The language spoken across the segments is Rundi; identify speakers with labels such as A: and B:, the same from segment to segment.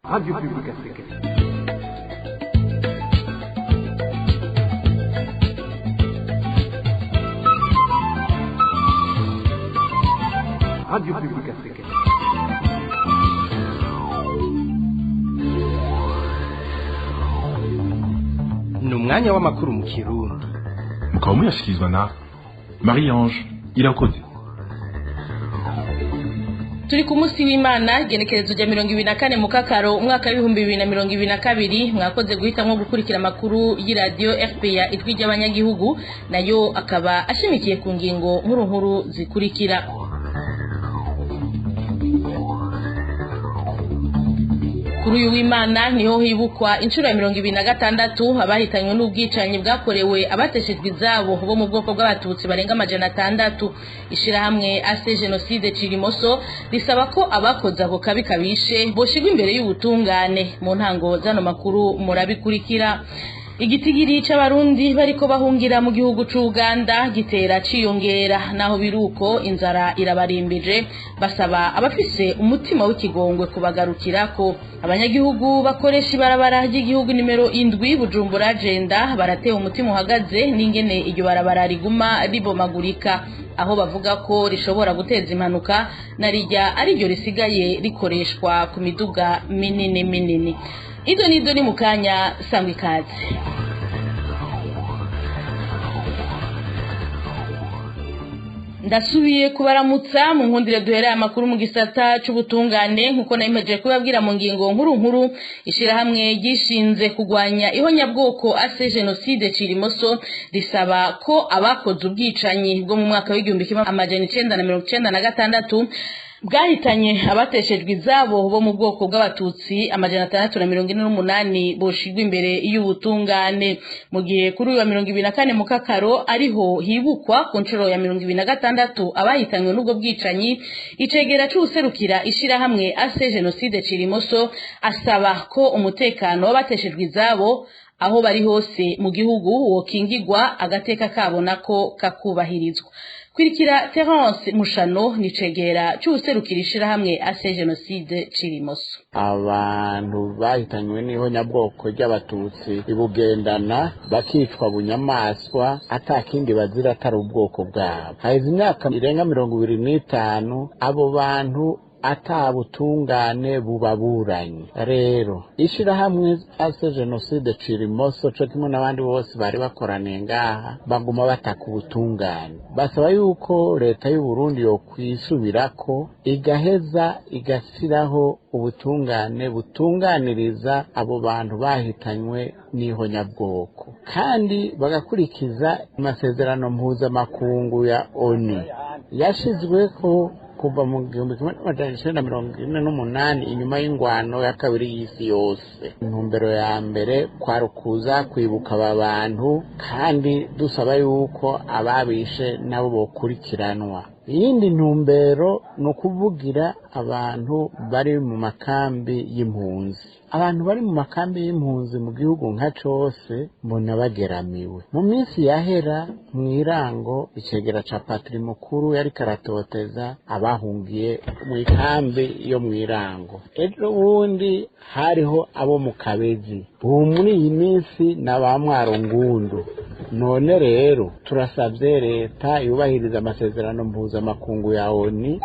A: Radio Publique Africaine. Radio Publique Africaine.
B: Ni umwanya w'amakuru mu Kirundi.
C: Mukaba muyashyikirizwa na Marie-Ange Irakoze.
D: Turi ku munsi w'Imana genekerezo rya 24 mukakaro umwaka w'ibihumbi 2022 mwakoze guhitamwo gukurikira amakuru y'iradio RPA ijwi ry'abanyagihugu nayo akaba ashimikiye ku ngingo nkuru zikurikira. Kuri uyu w'Imana niho hibukwa inshuro ya 2026 abahitanywe n'ubwicanyi bwakorewe abateshejwe izabo bo mu bwoko bw'abatutsi barenga 600. Ishirahamwe ase genocide Cirimoso risaba ko abakoze ako kabi kabishe boshigwa imbere y'ubutungane. Mu ntango zano makuru murabikurikira. Igitigiri c'abarundi bariko bahungira mu gihugu c'Uganda gitera ciyongera naho biruko inzara irabarimbije basaba abafise umutima w'ikigongwe kubagarukirako. Abanyagihugu bakoresha ibarabara ry'igihugu nimero 7 Bujumbura agenda baratewe umutima uhagaze n'ingene iryo barabara riguma ribomagurika aho bavuga ko rishobora guteza impanuka narijya ari ryo risigaye rikoreshwa ku miduga minini. Ido ni mukanya sangwe ikaze. Ndasubiye kubaramutsa mu nkundire duhereye amakuru mu gisata c'ubutungane nkuko nayimeje kubabwira mu ngingo nkuru ishirahamwe gishinze kugwanya ihonyabwoko ase genocide Cirimoso risaba ko abakoze ubwicanyi bwo mu mwaka w'igihumbi 1996 bwahitanye abateshejwe izabo bo mu bwoko bw'abatutsi 648 boshigwa imbere y'ubutungane mu gihe kuri uyu wa 24 mukakaro ariho hibukwa ku nshuro ya 2026 abahitanywe n'ubwo bwicanyi. Icegera c'userukira ishirahamwe ase genocide Cirimoso asaba ko umutekano w'abateshejwe izabo aho bari hose mu gihugu wokingirwa agateka kabo nako kakubahirizwa. Kwirikira Terence Mushano nicegera c'userukira ishirahamwe ase genocide Cirimoso.
E: Abantu bahitanywe n'ihonyabwoko ry'abatutsi ibugendana bakicwa bunyamaswa atakindi bazira atari ubwoko bwabo. Haize imyaka irenga 25 abo bantu atabutungane bubaburanye. Rero ishirahamwe ase genocide Cirimoso cyo kimwe n'abandi bose bari bakoraniye ngaha baguma bataka ubutungane. Basaba yuko leta y'u Burundi yo kwisubirako igaheza igasiraho ubutungane butunganiriza abo bantu bahitanywe n'ihonyabwoko kandi bagakurikiza amasezerano mpuzamakungu ya ONU yashizweko kuva mu 1948 inyuma y'ingwano ya kabiri y'isi yose. Intumbero ya mbere kwarukuza kwibuka aba bantu kandi dusaba yuko ababishe nabo bokurikiranwa. Iyindi ntumbero no kuvugira abantu bari mu makambi y'impunzi. Abantu bari mu makambi y'impunzi mu gihugu nka cose mbona bageramiwe. Mu minsi yahera mwirango icegera ca patri mukuru yari karatoteza abahungiye mu ikambi yo mwirango. Ejo wundi hariho abo mu Kabezi. Ubu muri iyi minsi n'abamwaro ngundu. None rero turasabye leta yubahiriza amasezerano mpuzamakungu ya ONU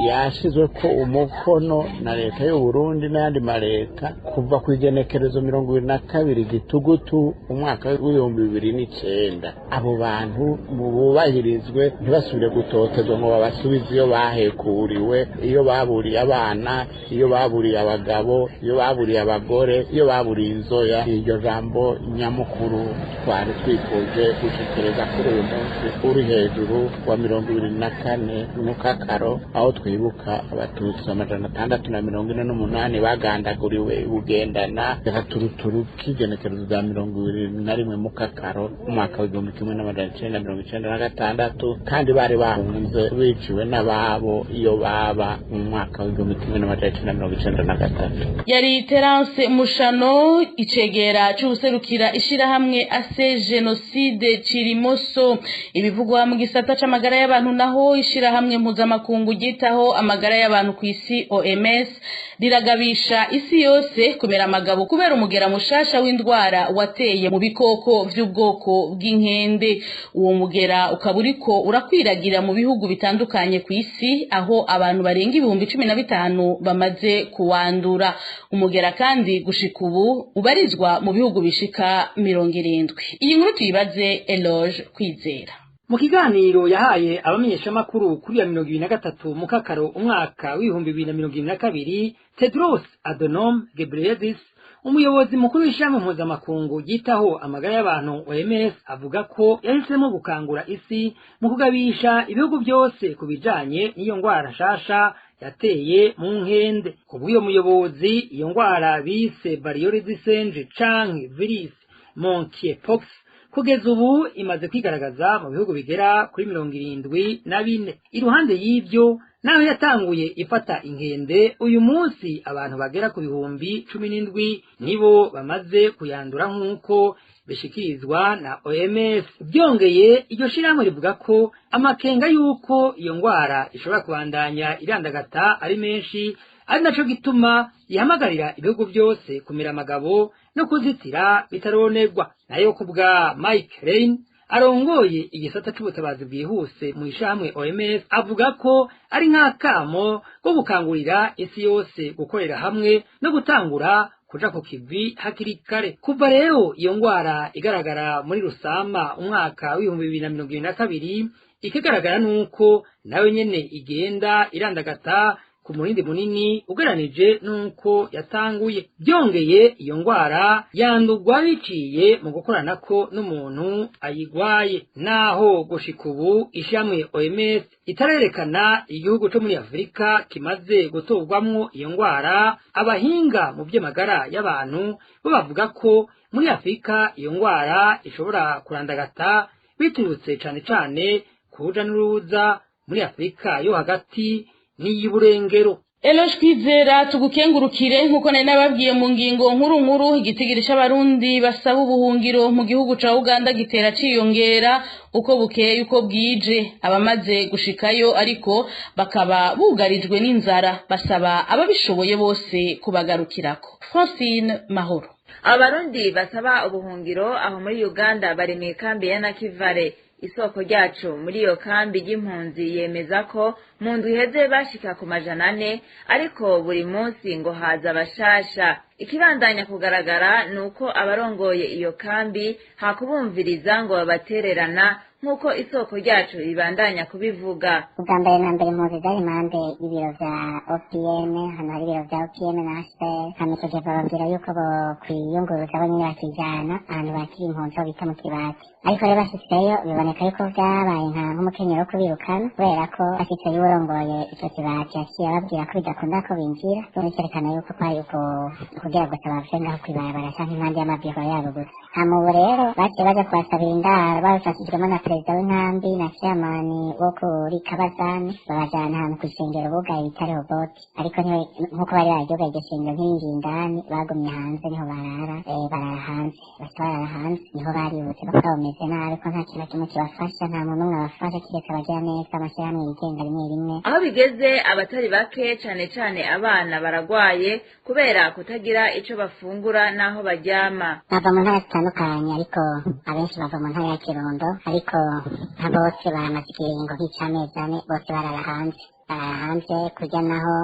E: yashizwe ko umukono na leta y'u Burundi n'andi maleta kuva ku igenekerezo 22 Gitugutu umwaka w'ibihumbi 2009. Abo bantu bubahirizwe ntibasubire gutotezwa ngo babasubize iyo bahekuriwe, iyo baburiye abana, iyo baburiye abagabo, iyo baburiye abagore, iyo baburiye inzoya. Iryo jambo nyamukuru twari twifuje gushikiriza kuri uyu munsi uri hejuru wa 24 mukakaro aho twibuka abatutsi 648 bagandaguriwe bugendana gaturuturu kigenekerezo za 21 mukakaro umwaka w'igihumbi 1996 kandi bari bahunze biciwe n'ababo iyo baba mu mwaka w'igihumbi 1993.
D: Yari Terence Mushano icegera c'userukira ishirahamwe ase genocide Cirimoso. Ibivugwa mu gisata c'amagara y'abantu naho ishirahamwe mpuzamakungu gita ryitaho amagara y'abantu ku isi OMS riragabisha isi yose kumera amagabo kubera umugera mushasha w'indwara wateye mu bikoko vy'ubwoko bw'inkende. Uwo mugera ukaba uriko urakwiragira mu bihugu bitandukanye ku isi aho abantu barenga 15,000 bamaze kuwandura. Umugera kandi gushika ubu ubarizwa mu bihugu bishika 70. Iyi nkuru tuyibaze Eloge Kwizera.
F: Mu kiganiro yahaye abamenyeshamakuru kuri ya 2023 mu Kakaro umwaka w'2022, Tedros Adhanom Ghebreyesus, umuyobozi mukuru w'ishami mpuzamakungu yitaho amagara y'abantu OMS, avuga ko yahisemo gukangura isi mu kugabisha ibihugu byose kubijanye n'iyo ngwara nshasha yateye mu nkende. Kubw'uyo muyobozi, iyo ngwara bise Varioles canke virus monkeypox kugeza ubu imaze kwigaragaza mu bihugu bigera kuri 74. Iruhande y'ivyo, naho yatanguye ifata inkende, uyu munsi abantu bagera ku 17,000 nibo bamaze kuyandura nk'uko bishikirizwa na OMS. Byongeye, iryo shirahamwe rivuga ko amakenga y'uko iyo ngwara ishobora kubandanya irandagata ari menshi, ari naco gituma yahamagarira ibihugu byose kumira amagabo no kuzitira bitaronerwa. Nayo kubwa Mike Ryan arongoye igisata c'ubutabazi bwihuse mu ishamwe OMS, avuga ko ari nk'akamo ko gukangurira isi yose gukorera hamwe no gutangura kuja ku kivi hakiri kare. Kuva rero iyo ngwara igaragara muri Rusama umwaka w'2022, ikigaragara nuko nawe nyene igenda irandagata ku murindi munini ugeranije nuko yatanguye. Byongeye, iyo ngwara yandugwa biciye mu gukoranako n'umuntu ayigwaye. Naho gushika ubu ishamwe OMS itarerekana igihugu cyo muri Afrika kimaze gutorwamwo iyo ngwara, abahinga mu by'amagara y'abantu bo bavuga ko muri Afrika iyo ngwara ishobora kurandagata biturutse cane cane kuja n'uruza muri Afrika yo hagati n'iy'Iburengero.
D: Eloge Kwizera, tugukengurukire nkuko nari nababwiye mu ngingo nkuru igitigirisha abarundi basaba ubuhungiro mu gihugu ca Uganda gitera ciyongera uko bukeye uko bwije. Abamaze gushikayo ariko bakaba bugarijwe n'inzara, basaba ababishoboye bose kubagarukirako. Francine Mahoro.
G: Abarundi basaba ubuhungiro aho muri Uganda bari mu kambi ya Nakivale. Isoko ryacu muri iyo kambi y'impunzi yemeza ko mu ndwi iheze bashika ku 400, ariko buri munsi ngo haza abashasha. Ikibandanya kugaragara nuko abarongoye iyo kambi hakubumviriza ngo babatererana nk'uko isoko ryacu ribandanya kubivuga.
H: Ubwa mbere na mbere impunzi zari impande y'ibiro vya OPM, hano hari ibiro vya OPM na HCR, hamikoje bababwira yuko bokwiyunguruza bo nyine bakijana ahantu bakiri impunzi ho bita mu Kibati. Ariko rero bashitseyo biboneka yuko vyabaye nk'umukenyero wo kubirukana, kubera ko bashitseyo urongoye ico Kibati yaciye ababwira ko bidakunda ko binjira, bikerekana yuko kwari uko kugira gusa bave ngaho kwibarabara canke impande y'amabiro yabo gusa. Hama ubu rero baciye baja kubasabira indaro babifashijwemo na perezida w'inkambi na chairman wo kuri Kabazani, babajana ahantu kw'ishengero bugaye bita Rehoboth. Ariko nkuko bari bararyugaye iryo shengero ntibinjiye indani, bagumye hanze niho barara hanze. Barara hanze niho baributse ko bameze nabi, ko nta kintu kimwe kibafasha, nta muntu n'umwe abafasha kiretse abagira neza amashyirahamwe yigenga rimwe rimwe.
G: Aho bigeze abatari bake cane abana baragwaye kubera kutagira ico bafungura naho baryama.
H: Bava mu ntara zitandukanye, ariko abenshi bava mu ntara ya Kirundo, ariko nka bose baramaze ikiringo nk'ic'amezi 4 bose barara hanze kurya naho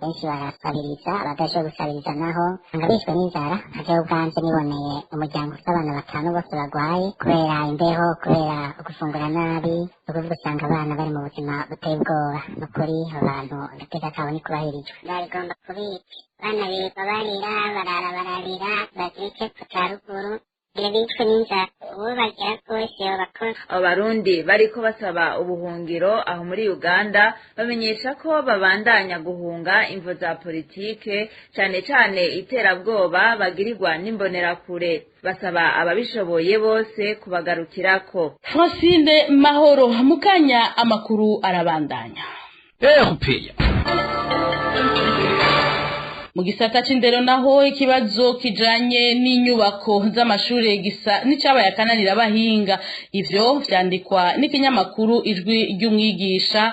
H: benshi barasabiriza, abadaje gusabiriza naho nga bishwe n'inzara. Nkaje ubwanje niboneye umuryango ufite abana 5 bose bagwaye kubera imbeho, kubera gufungura nabi, ukuvuga usanga abana bari mu buzima buteye ubwoba. Nukuri abantu agateka kabo ni kubahirijwe.
I: Barigomba kubica bana birirwa barira bararira bazirike kuca ruguru bishwe n'inzara, uwo bagera kose bakora.
G: Abarundi bariko basaba ubuhungiro aho muri Uganda bamenyesha ko babandanya guhunga imvo za politike, cane iterabwoba bagirirwa n'imbonerakure. Basaba ababishoboye bose kubagarukirako.
D: Francine Mahoro. Mukanya amakuru arabandanya. Mu gisata c'indero naho ikibazo kijanye n'inyubako z'amashure gisa n'icabaye akananira abahinga. Ivyo vyandikwa n'ikinyamakuru Ijwi ry'Umwigisha,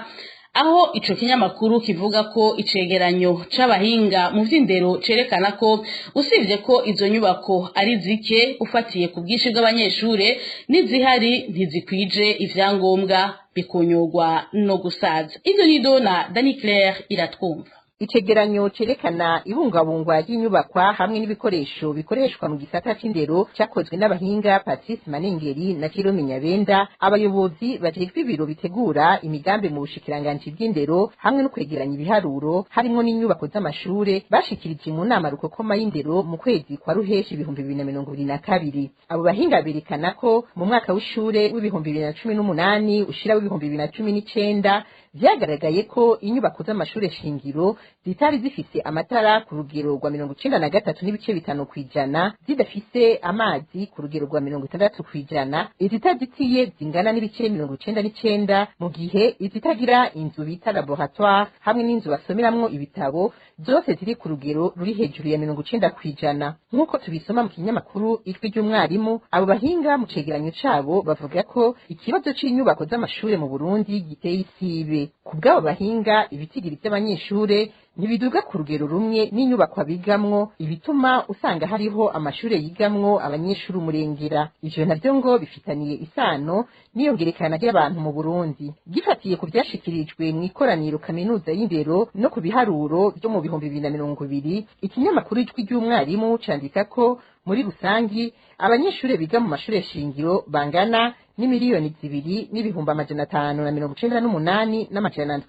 D: aho ico kinyamakuru kivuga ko icegeranyo c'abahinga mu vy'indero cerekana ko usivye ko izo nyubako ari zike ufatiye ku bwinshi bw'abanyeshure n'izihari ntizikwije ivyangombwa bikunyurwa no gusaza. Ivyo nido na Dani Claire iratwumva.
J: Icegeranyo cerekana ibungabungwa ry'inyubakwa hamwe n'ibikoresho bikoreshwa mu gisata c'indero cyakozwe n'abahinga Patrice Manengeri na Kirome Nyabenda, abayobozi bajejwe ibiro bitegura imigambi mu bushikiranganje bw'indero hamwe no kwegeranya ibiharuro harimo n'inyubako z'amashure bashikirije mu nama rukokoma y'indero mu kwezi kwa Ruheshi 2022. Abo bahinga berekana ko mu mwaka w'ishure w'2018 ushira w'2019 vyagaragaye ko inyubako z'amashure shingiro zitari zifise amatara ku rugero rwa 93.5 kwijana, zidafise amazi ku rugero rwa 60 kwijana, izitazitiye zingana n'ibice 99, mu gihe izitagira inzu bita laboratoire hamwe n'inzu basomeramwo ibitabo zose ziri ku rugero ruri hejuru ya 90 kwijana. Nk'uko tubisoma mu kinyamakuru Ijwi ry'Umwarimu, abo bahinga mu cegeranyo cabo bavuga ko ikibazo c'inyubako z'amashure mu Burundi giteye isibe. Kubw'abo bahinga ibitigiri by'abanyeshure ntibiduga ku rugero rumwe n'inyubako bigamwo, ibituma usanga hariho amashure yigamwo abanyeshuri umurengera. Ivyo navyo ngo bifitaniye isano n'iyongerekana ry'abantu mu Burundi. Gifatiye ku byashikirijwe mu ikoraniro kaminuza y'indero no ku biharuro byo mu 2020, ikinyamakuru Ijwi ry'Umwarimu candika ko muri rusangi abanyeshure biga mu mashure shingiro bangana n'imiliyoni 2,598 n'amajana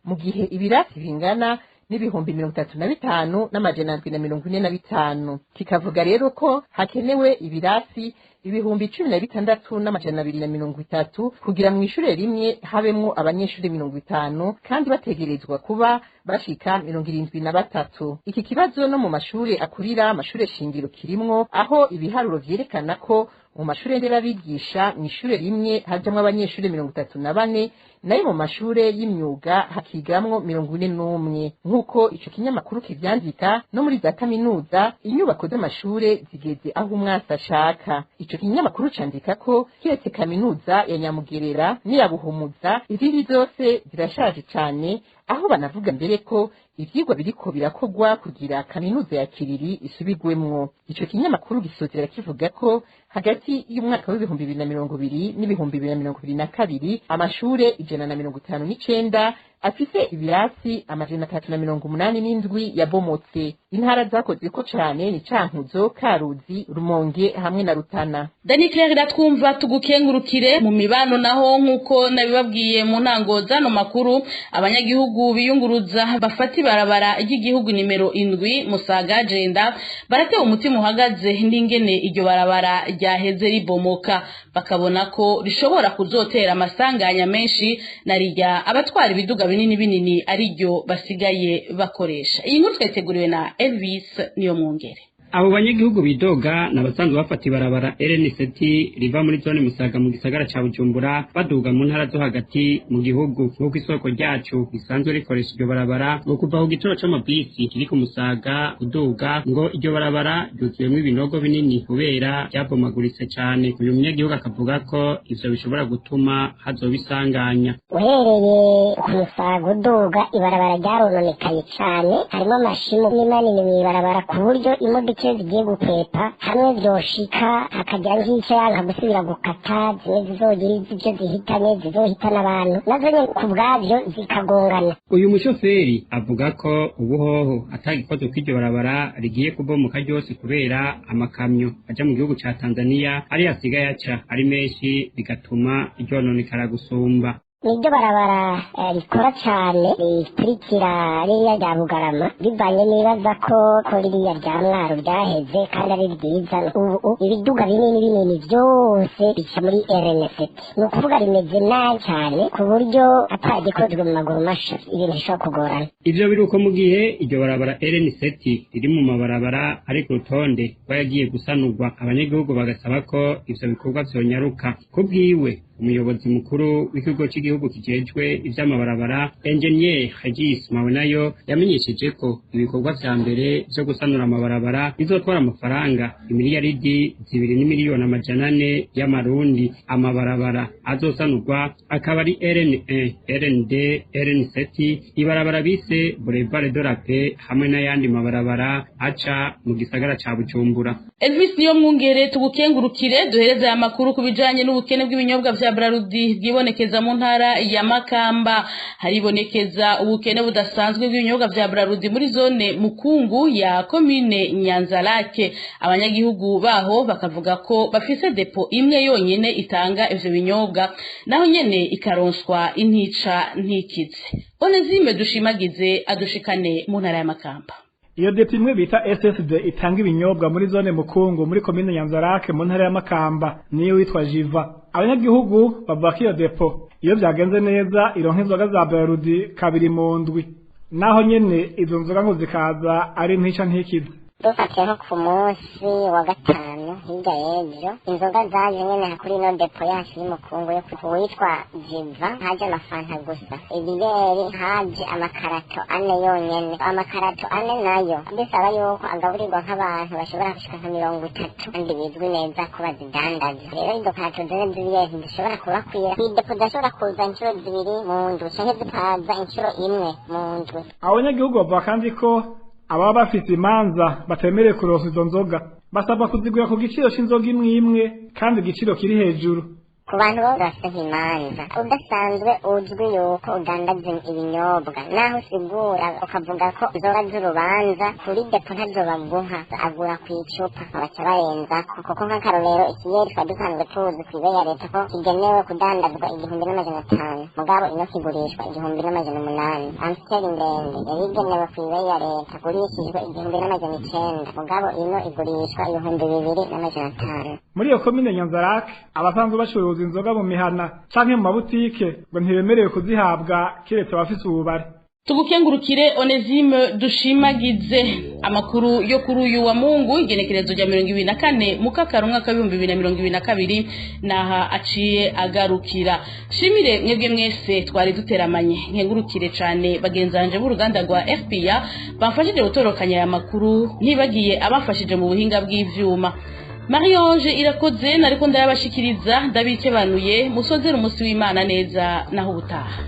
J: mu gihe ibirasi bingana n'ibihumbi 35,745. Kikavuga rero ko hakenewe ibirasi ibihumbi 16,230 kugira mu ishure rimwe habemwo abanyeshure 50 kandi bategerezwa kuba bashika 73. Iki kibazo no mu mashure akurira amashure shingiro kirimwo, aho ibiharuro vyerekana ko mu mashure nderabigisha mu ishure rimwe hajamwo abanyeshure 34, nayo mu mashure y'imyuga hakigamwo 41. Nk'uko ico kinyamakuru kivyandika, no muri za kaminuza inyubako z'amashure zigeze aho umwasi ashaka. Ico kinyamakuru candika ko kiretse kaminuza ya Nyamugerera n'iya Buhumuza, izindi zose zirashaje cane, aho banavuga mbere ko ivyigwa biriko birakogwa kugira kaminuza ya Kiriri isubigwemwo. Ico kinyamakuru gisozera kivuga ko hagati y'umwaka w'2020 n'2022 amashure 159 afise ibirasi 387 yabomotse. Intara zakoze ko cane ni Cankuzo, Karuzi, Rumonge hamwe na Rutana.
D: Dani Claire iratwumva, tugukengurukire. Mu mibano naho nk'uko nabibabwiye mu ntango zano makuru, abanyagihugu biyunguruza bafati barabara ry'igihugu nimero 7 Musaga Jenda baratewe umutima uhagaze n'ingene iryo barabara ryaheze ribomoka, bakabona ko rishobora kuzotera amasanganya menshi narirya abatwara ibiduga binini binini ariryo basigaye bakoresha. Iyi nkuru twateguriwe na Elvis niyo mwongere.
K: Abo banyagihugu bidoga nabasanzwe bafata ibarabara RN7 riva muri zone Musaga mu gisagara ca Bujumbura baduga mu ntara zo hagati mu gihugu. Nk'uko isoko ryacu risanzwe rikoresha iryo barabara ngo kuva ku gitoro c'amabisi kiri ku Musaga kuduga, ngo iryo barabara ryuzuyemwo ibinogo binini kubera ryabomaguritse cane. Uyu munyagihugu akavuga ko ivyo bishobora gutuma hazoba isanganya.
H: Uhereye ku Musaga uduga ibarabara ryarononekaye cane, harimo amashimo manini mw'ibarabara ku buryo imodoka zigiye gukwepa hamwe vyoshika hakagira nk'icyo yanka gusubira gukata, zimwe zizogira ivyo zihitanye zizohitana abantu nazo nyene ku bwavyo zikagongana.
K: Uyu mushoferi avuga ko ubuhoho atagikozwe kw'iryo barabara rigiye kubomoka ryose kubera amakamyo aja mu gihugu ca Tanzania ari asigaye aca ari menshi, bigatuma iryononekara gusumba.
H: Niryo barabara rikora cane rikurikira ririya rya Bugarama, bivanye nibaza ko ririya rya Mwaro ryaheze kandi ari ryiza. Ubu ibiduga binini vyose bica muri RN7, ni ukuvuga rimeze nabi cane ku buryo atagikozwe mu maguru masha ibintu bishobora kugorana.
K: Ivyo biruko mu gihe iryo barabara RN7 riri mu mabarabara ari ku rutonde rwayagiye gusanurwa. Abanyagihugu bagasaba ko ivyo bikorwa vyonyaruka. Kubwiwe umuyobozi mukuru w'ikigo cy'igihugu kijejwe ivy'amabarabara Engineer Regis Mawenayo yamenyesheje ko ibikorwa vya mbere vyo gusanura amabarabara bizotwara amafaranga imiliyaridi 2.4 y'amarundi. Amabarabara azosanurwa akaba ari RN1, RND, RN7, ibarabara bise Boulevard de la Paix hamwe n'ayandi mabarabara aca mu gisagara ca Bujumbura.
D: Elvis niyo mwungere tugukengurukire duhereza aya makuru kubijanye n'ubukene bw'ibinyobwa vya Brarudi bwibonekeza mu ntara ya Makamba. Haribonekeza ubukene budasanzwe bw'ibinyobwa vya Brarudi muri zone Mukungu ya commune Nyanzarake. Abanyagihugu baho bakavuga ko bafise depo imwe yonyene itanga ivyo binyobwa naho nyene ikaronswa intica ntikize. Onezime dushimagize adushikane mu ntara ya Makamba.
L: Iyo depo imwe bita SSD itanga ibinyobwa muri zone Mukungu muri commune Nyanzarake mu ntara ya Makamba niyo witwa Jiva. Abanyagihugu bavuga ko iyo depo iyo byagenze neza ironka inzoga za Brarudi kabiri mu ndwi naho nyene izo nzoga ngo zikaza ari ntica ntikize.
I: Dufatiye nko ku munsi wa gatanu hirya y'ejo inzoga zaje nyene kuri ino depo yacu y'Umukungu yo witwa Jiva haje amafanta gusa, ibireri haje amakarato 4 yonyene. Amakarato 4 nayo bisaba yuko agaburirwa nk'abantu bashobora gushika nka 30 kandi bizwi neza ko bazidandaza. Rero izo karato zene ziriye ntishobora kubakwira, idepo zashobora kuza inshuro 2 mu ndwi canke zikaza inshuro 1 mu ndwi.
L: Abanyagihugu bavuga kandi ko ababa bafite imanza batemereye kuronka izo nzoga basabwa kuzigura ku giciro c'inzoga imwe kandi igiciro kiri hejuru.
I: Ku bantu bo bafite imanza udasanzwe uzwi yuko udandaza ibinyobwa naho usigura ukavuga ko inzoga z'urubanza kuri depo ntazo baguha agura ku icupa abaca barenzako kuko nk'akarorero ikiyeri twa dusanzwe tuzi ku ibe ya leta ko kigenewe kudandazwa 1,500 mugabo ino kigurishwa 1,800. Amstel ndende yari igenewe ku ibe ya leta gurishijwe 1,900 mugabo ino igurishwa 2,500.
L: Muri iyo commune Nyanzarake abasanzwe bacuruza inzoga mu mihana canke mu mabutike ngo ntibemerewe kuzihabwa kiretse abafise ububare.
D: Tugukengurukire Onezime dushimagize amakuru yo kuri uyu wa Mungu igenekerezo rya 24 mukakaro mwaka 2022 naha aciye agarukira. Shimire mwebwe mwese twari duteramanye, nkengurukire cane bagenzanje b'uruganda rwa FPA bafashije gutorokanya aya makuru ntibagiye abafashije mu buhinga bw'ivyuma. Marie-Ange Irakoze nariko ndayabashikiriza ndabikebanuye musozera umunsi w'Imana neza naho ubutaha.